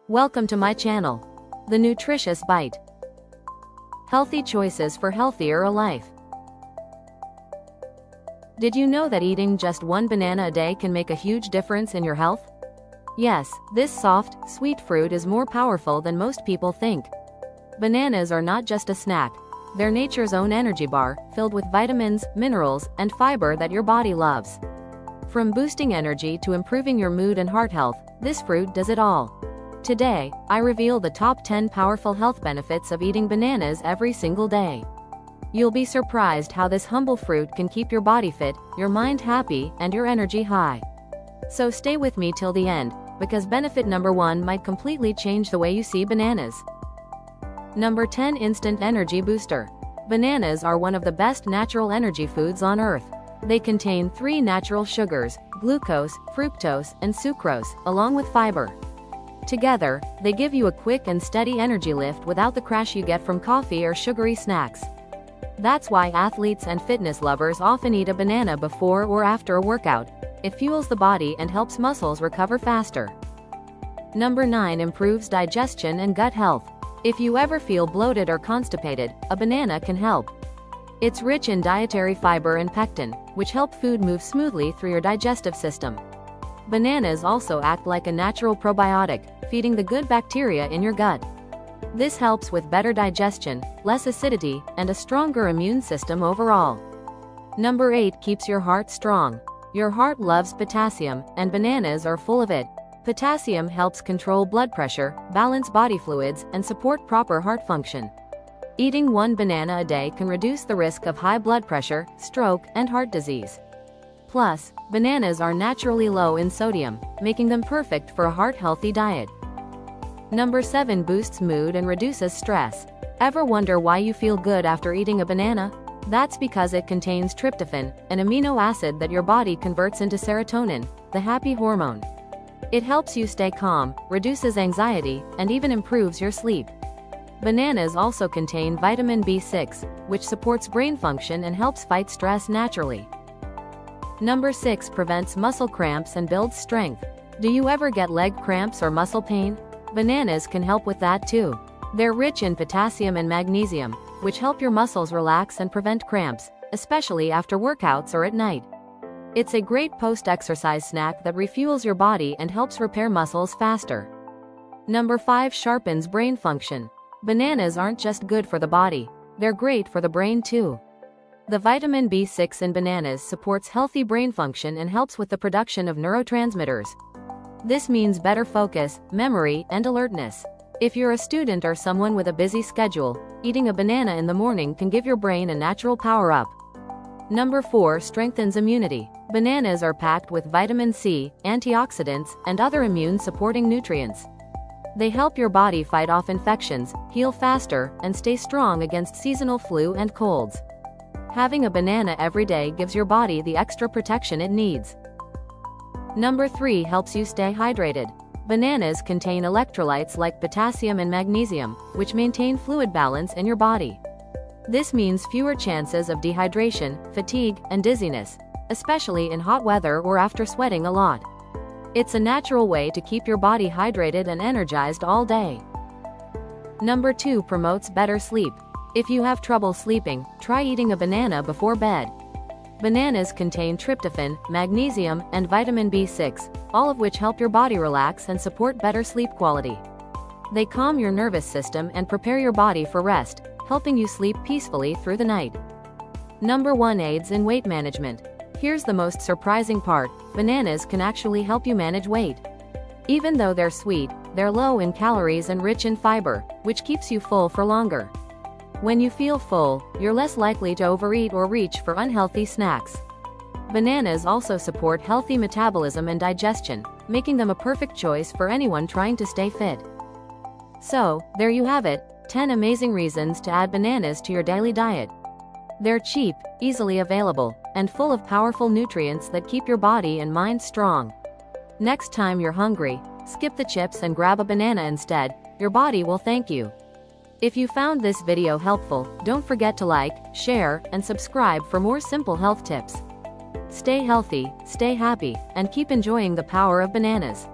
Welcome to my channel, The Nutritious Bite. Healthy choices for healthier life. Did you know that eating just one banana a day can make a huge difference in your health? Yes, this soft, sweet fruit is more powerful than most people think. Bananas are not just a snack. They're nature's own energy bar, filled with vitamins, minerals, and fiber that your body loves. From boosting energy to improving your mood and heart health, this fruit does it all. Today, I reveal the top 10 powerful health benefits of eating bananas every single day. You'll be surprised how this humble fruit can keep your body fit, your mind happy, and your energy high. So stay with me till the end, because benefit number 1 might completely change the way you see bananas. Number 10. Instant Energy Booster. Bananas are one of the best natural energy foods on earth. They contain 3 natural sugars, glucose, fructose, and sucrose, along with fiber. Together, they give you a quick and steady energy lift without the crash you get from coffee or sugary snacks. That's why athletes and fitness lovers often eat a banana before or after a workout. It fuels the body and helps muscles recover faster. Number 9. Improves digestion and gut health. If you ever feel bloated or constipated, a banana can help. It's rich in dietary fiber and pectin, which help food move smoothly through your digestive system. Bananas also act like a natural probiotic, feeding the good bacteria in your gut. This helps with better digestion, less acidity, and a stronger immune system overall. Number 8. Keeps your heart strong. Your heart loves potassium, and bananas are full of it. Potassium helps control blood pressure, balance body fluids, and support proper heart function. Eating one banana a day can reduce the risk of high blood pressure, stroke, and heart disease. Plus, bananas are naturally low in sodium, making them perfect for a heart-healthy diet. Number 7. Boosts mood and reduces stress. Ever wonder why you feel good after eating a banana? That's because it contains tryptophan, an amino acid that your body converts into serotonin, the happy hormone. It helps you stay calm, reduces anxiety, and even improves your sleep. Bananas also contain vitamin B6, which supports brain function and helps fight stress naturally. Number 6. Prevents muscle cramps and builds strength. Do you ever get leg cramps or muscle pain? Bananas can help with that too. They're rich in potassium and magnesium, which help your muscles relax and prevent cramps, especially after workouts or at night. It's a great post-exercise snack that refuels your body and helps repair muscles faster. Number 5. Sharpens brain function. Bananas aren't just good for the body, they're great for the brain too. The vitamin B6 in bananas supports healthy brain function and helps with the production of neurotransmitters. This means better focus, memory, and alertness. If you're a student or someone with a busy schedule, eating a banana in the morning can give your brain a natural power-up. Number 4. Strengthens immunity. Bananas are packed with vitamin C, antioxidants, and other immune-supporting nutrients. They help your body fight off infections, heal faster, and stay strong against seasonal flu and colds. Having a banana every day gives your body the extra protection it needs. Number 3. Helps you stay hydrated. Bananas contain electrolytes like potassium and magnesium, which maintain fluid balance in your body. This means fewer chances of dehydration, fatigue, and dizziness, especially in hot weather or after sweating a lot. It's a natural way to keep your body hydrated and energized all day. Number 2. Promotes better sleep. If you have trouble sleeping, try eating a banana before bed. Bananas contain tryptophan, magnesium, and vitamin B6, all of which help your body relax and support better sleep quality. They calm your nervous system and prepare your body for rest, helping you sleep peacefully through the night. Number 1. Aids in weight management. Here's the most surprising part: bananas can actually help you manage weight. Even though they're sweet, they're low in calories and rich in fiber, which keeps you full for longer. When you feel full, you're less likely to overeat or reach for unhealthy snacks. Bananas also support healthy metabolism and digestion, making them a perfect choice for anyone trying to stay fit. So, there you have it, 10 amazing reasons to add bananas to your daily diet. They're cheap, easily available, and full of powerful nutrients that keep your body and mind strong. Next time you're hungry, skip the chips and grab a banana instead. Your body will thank you. If you found this video helpful, don't forget to like, share, and subscribe for more simple health tips. Stay healthy, stay happy, and keep enjoying the power of bananas.